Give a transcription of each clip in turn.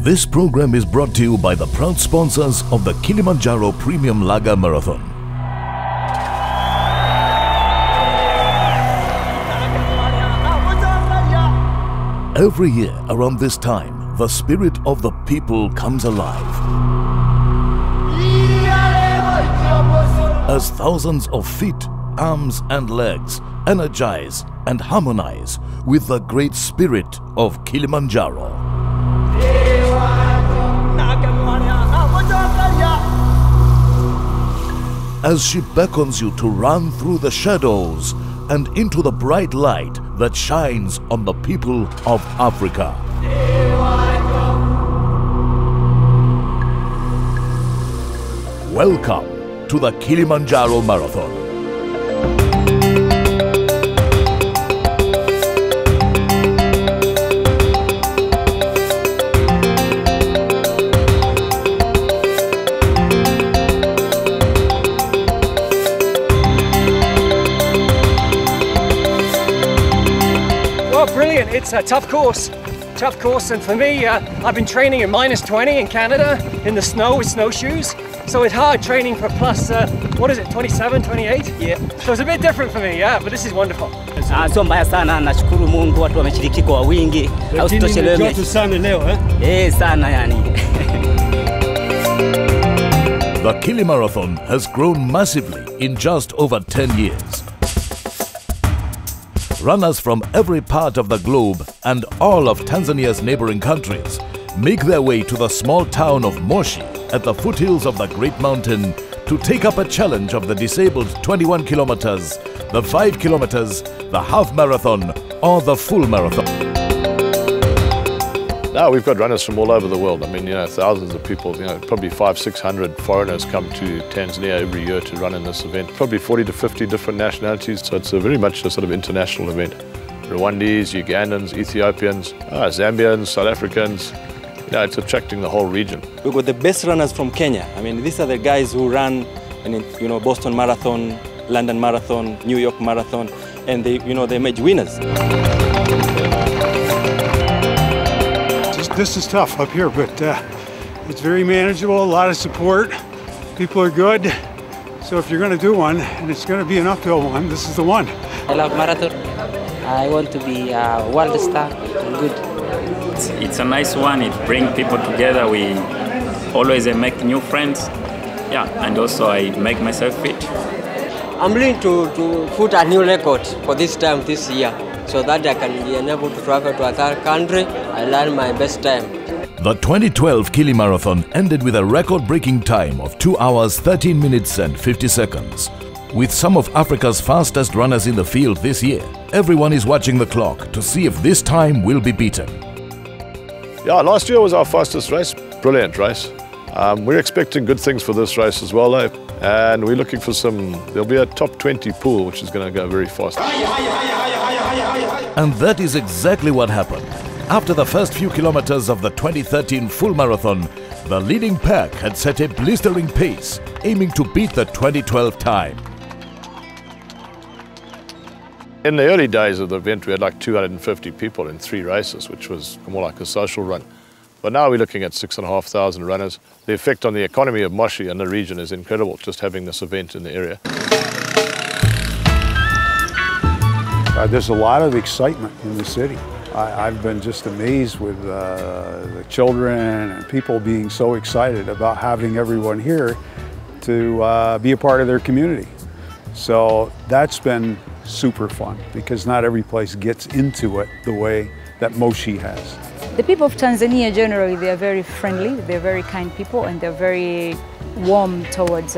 This program is brought to you by the proud sponsors of the Kilimanjaro Premium Lager Marathon. Every year around this time, the spirit of the people comes alive. As thousands of feet, arms and legs energize and harmonize with the great spirit of Kilimanjaro. As she beckons you to run through the shadows and into the bright light that shines on the people of Africa. Welcome to the Kilimanjaro Marathon. Brilliant, it's a tough course, and for me, I've been training in -20 in Canada in the snow with snowshoes, so it's hard training for plus, what is it, 27, 28? Yeah. So it's a bit different for me, yeah, but this is wonderful. Sio mbaya sana, nashukuru Mungu watu wameshiriki kwa wingi. Joto sana leo, sana yani. The KILI Marathon has grown massively in just over 10 years. Runners from every part of the globe and all of Tanzania's neighboring countries make their way to the small town of Moshi at the foothills of the Great Mountain to take up a challenge of the disabled 21 kilometers, the 5 kilometers, the half marathon or the full marathon. Now we've got runners from all over the world. I mean, thousands of people, probably 500-600 foreigners come to Tanzania every year to run in this event. Probably 40 to 50 different nationalities, so it's very much a sort of international event. Rwandese, Ugandans, Ethiopians, Zambians, South Africans. It's attracting the whole region. We've got the best runners from Kenya. I mean, these are the guys who run, Boston Marathon, London Marathon, New York Marathon, and they made winners. This is tough up here, but it's very manageable, a lot of support, people are good. So if you're going to do one, and it's going to be an uphill one, this is the one. I love marathon. I want to be a world star. Good. It's a nice one, it brings people together, we always make new friends. Yeah, and also I make myself fit. I'm willing to put a new record for this time this year, so that I can be enabled to travel to a third country and learn my best time. The 2012 KILI Marathon ended with a record-breaking time of 2 hours, 13 minutes and 50 seconds. With some of Africa's fastest runners in the field this year, everyone is watching the clock to see if this time will be beaten. Yeah, last year was our fastest race. Brilliant race. We're expecting good things for this race as well, and we're looking for there'll be a top 20 pool, which is going to go very fast. And that is exactly what happened. After the first few kilometers of the 2013 full marathon, the leading pack had set a blistering pace, aiming to beat the 2012 time. In the early days of the event, we had like 250 people in 3 races, which was more like a social run. But now we're looking at 6,500 runners. The effect on the economy of Moshi and the region is incredible, just having this event in the area. There's a lot of excitement in the city. I've been just amazed with the children and people being so excited about having everyone here to be a part of their community. So that's been super fun because not every place gets into it the way that Moshi has. The people of Tanzania generally, they are very friendly, they're very kind people, and they're very warm towards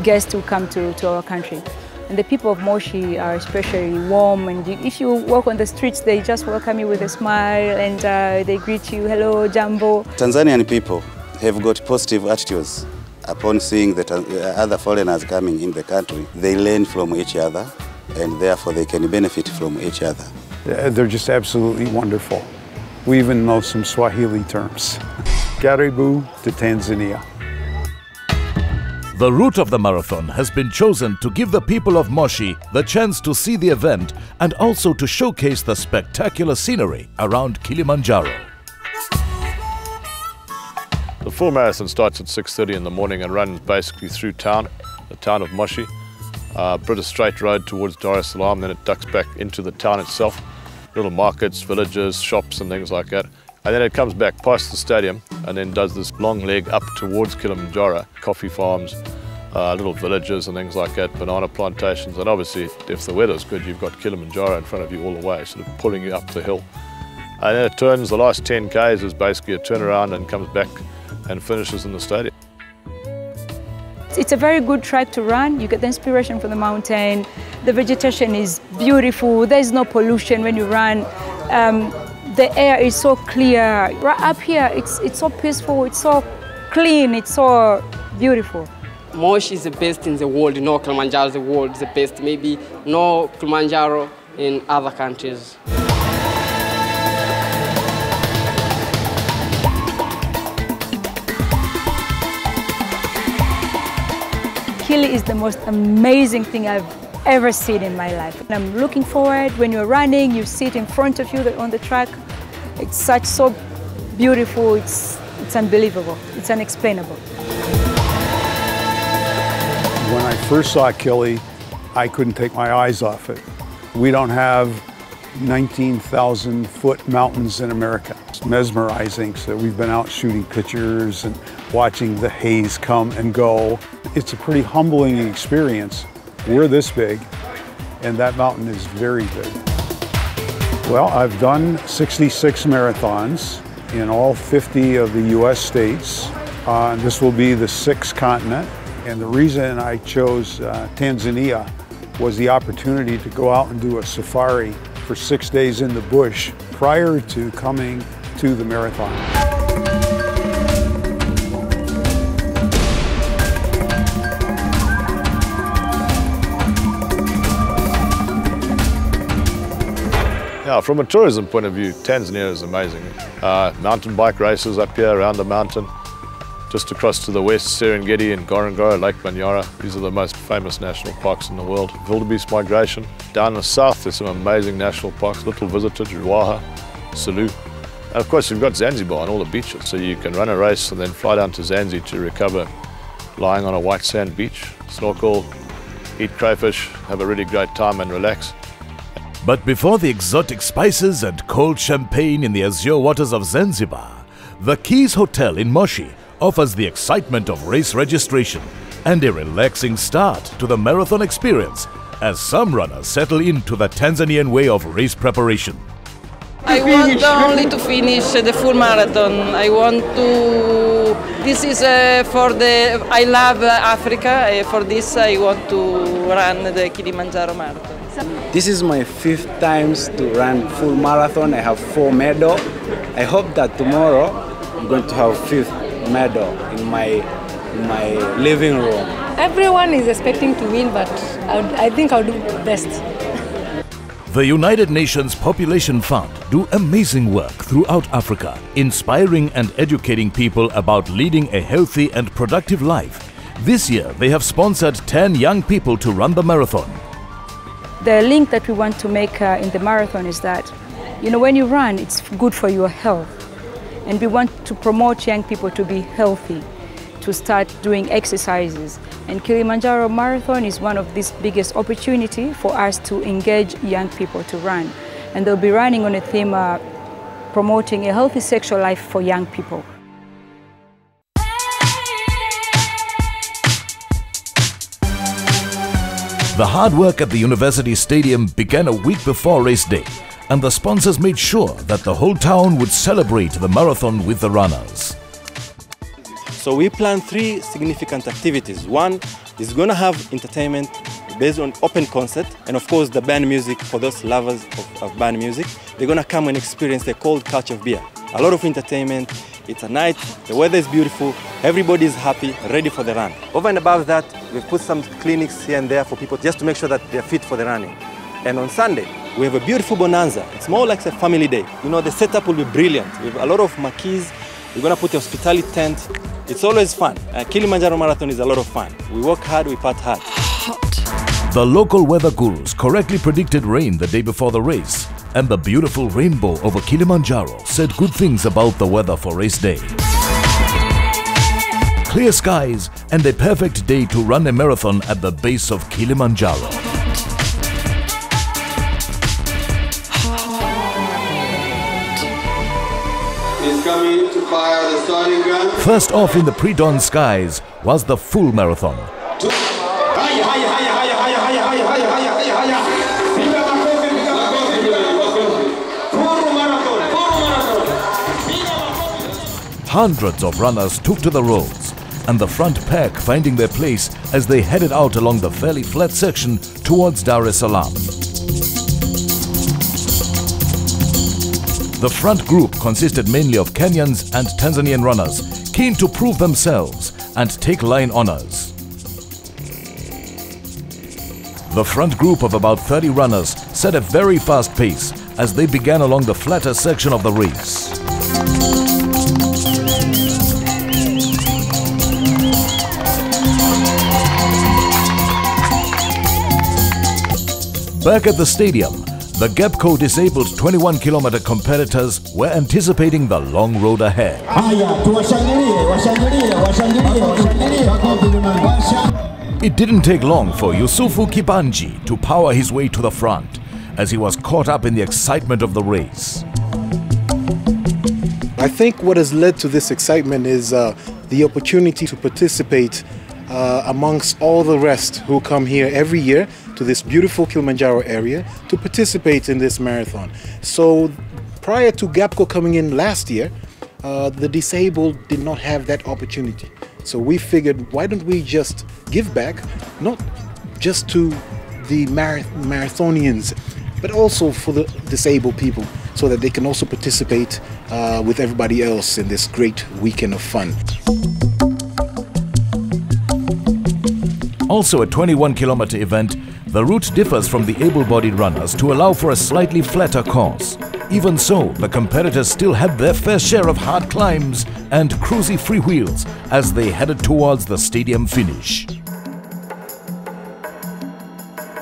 guests who come to our country. And the people of Moshi are especially warm, and if you walk on the streets, they just welcome you with a smile and they greet you, hello, jambo. Tanzanian people have got positive attitudes. Upon seeing the other foreigners coming in the country, they learn from each other and therefore they can benefit from each other. They're just absolutely wonderful. We even know some Swahili terms. Karibu to Tanzania. The route of the marathon has been chosen to give the people of Moshi the chance to see the event and also to showcase the spectacular scenery around Kilimanjaro. The full marathon starts at 6:30 in the morning and runs basically through town, the town of Moshi. Pretty straight road towards Dar es Salaam, then it ducks back into the town itself. Little markets, villages, shops and things like that. And then it comes back past the stadium and then does this long leg up towards Kilimanjaro. Coffee farms, little villages and things like that, banana plantations. And obviously, if the weather's good, you've got Kilimanjaro in front of you all the way, sort of pulling you up the hill. And then it turns, the last 10 Ks is basically a turnaround and comes back and finishes in the stadium. It's a very good track to run. You get the inspiration from the mountain. The vegetation is beautiful. There's no pollution when you run. The air is so clear. Right up here, it's so peaceful, it's so clean, it's so beautiful. Moshi is the best in the world. You know, Kilimanjaro is the world, the best. Maybe no Kilimanjaro in other countries. KILI is the most amazing thing I've ever seen in my life. And I'm looking forward, when you're running, you see it in front of you on the track. It's so beautiful, it's unbelievable, it's unexplainable. When I first saw KILI, I couldn't take my eyes off it. We don't have 19,000-foot mountains in America. It's mesmerizing, so we've been out shooting pictures and watching the haze come and go. It's a pretty humbling experience. We're this big, and that mountain is very big. Well, I've done 66 marathons in all 50 of the US states. This will be the 6th continent, and the reason I chose Tanzania was the opportunity to go out and do a safari for 6 days in the bush prior to coming to the marathon. Yeah, from a tourism point of view, Tanzania is amazing. Mountain bike races up here around the mountain. Just across to the west, Serengeti and Ngorongoro, Lake Manyara. These are the most famous national parks in the world. Wildebeest migration. Down the south, there's some amazing national parks, little visited, Ruaha, Sulu. And of course, you've got Zanzibar on all the beaches. So you can run a race and then fly down to Zanzibar to recover lying on a white sand beach, snorkel, eat crayfish, have a really great time and relax. But before the exotic spices and cold champagne in the azure waters of Zanzibar, the Keys Hotel in Moshi offers the excitement of race registration and a relaxing start to the marathon experience as some runners settle into the Tanzanian way of race preparation. I want only to finish the full marathon. I want to... This is for the... I love Africa. For this I want to run the Kilimanjaro Marathon. This is my 5th time to run full marathon. I have 4 medals. I hope that tomorrow I'm going to have 5th medal in my living room. Everyone is expecting to win, but I think I'll do best. The United Nations Population Fund do amazing work throughout Africa, inspiring and educating people about leading a healthy and productive life. This year, they have sponsored 10 young people to run the marathon. The link that we want to make in the marathon is that, you know, when you run, it's good for your health. And we want to promote young people to be healthy, to start doing exercises. And Kilimanjaro Marathon is one of these biggest opportunities for us to engage young people to run. And they'll be running on a theme promoting a healthy sexual life for young people. The hard work at the University Stadium began a week before race day, and the sponsors made sure that the whole town would celebrate the marathon with the runners. So we plan 3 significant activities. One is going to have entertainment based on open concert, and of course the band music for those lovers of band music. They're going to come and experience the cold couch of beer. A lot of entertainment. It's a night, the weather is beautiful, everybody is happy, ready for the run. Over and above that, we've put some clinics here and there for people just to make sure that they're fit for the running. And on Sunday, we have a beautiful bonanza. It's more like a family day. You know, the setup will be brilliant. We have a lot of marquees. We're going to put a hospitality tent. It's always fun. Kilimanjaro Marathon is a lot of fun. We work hard, we part hard. The local weather gurus correctly predicted rain the day before the race, and the beautiful rainbow over Kilimanjaro said good things about the weather for race day. clear skies and a perfect day to run a marathon at the base of Kilimanjaro. He's coming to fire the starting gun. First off in the pre-dawn skies was the full marathon. Hundreds of runners took to the roads, and the front pack finding their place as they headed out along the fairly flat section towards Dar es Salaam. The front group consisted mainly of Kenyans and Tanzanian runners keen to prove themselves and take line honors. The front group of about 30 runners set a very fast pace as they began along the flatter section of the race. Back at the stadium, the GAPCO disabled 21-kilometer competitors were anticipating the long road ahead. It didn't take long for Yusufu Kibanji to power his way to the front as he was caught up in the excitement of the race. I think what has led to this excitement is the opportunity to participate amongst all the rest who come here every year to this beautiful Kilimanjaro area to participate in this marathon. So prior to GAPCO coming in last year, the disabled did not have that opportunity. So we figured, why don't we just give back, not just to the marathonians, but also for the disabled people, so that they can also participate with everybody else in this great weekend of fun. Also a 21-kilometer event, the route differs from the able-bodied runners to allow for a slightly flatter course. Even so, the competitors still had their fair share of hard climbs and cruisy freewheels as they headed towards the stadium finish.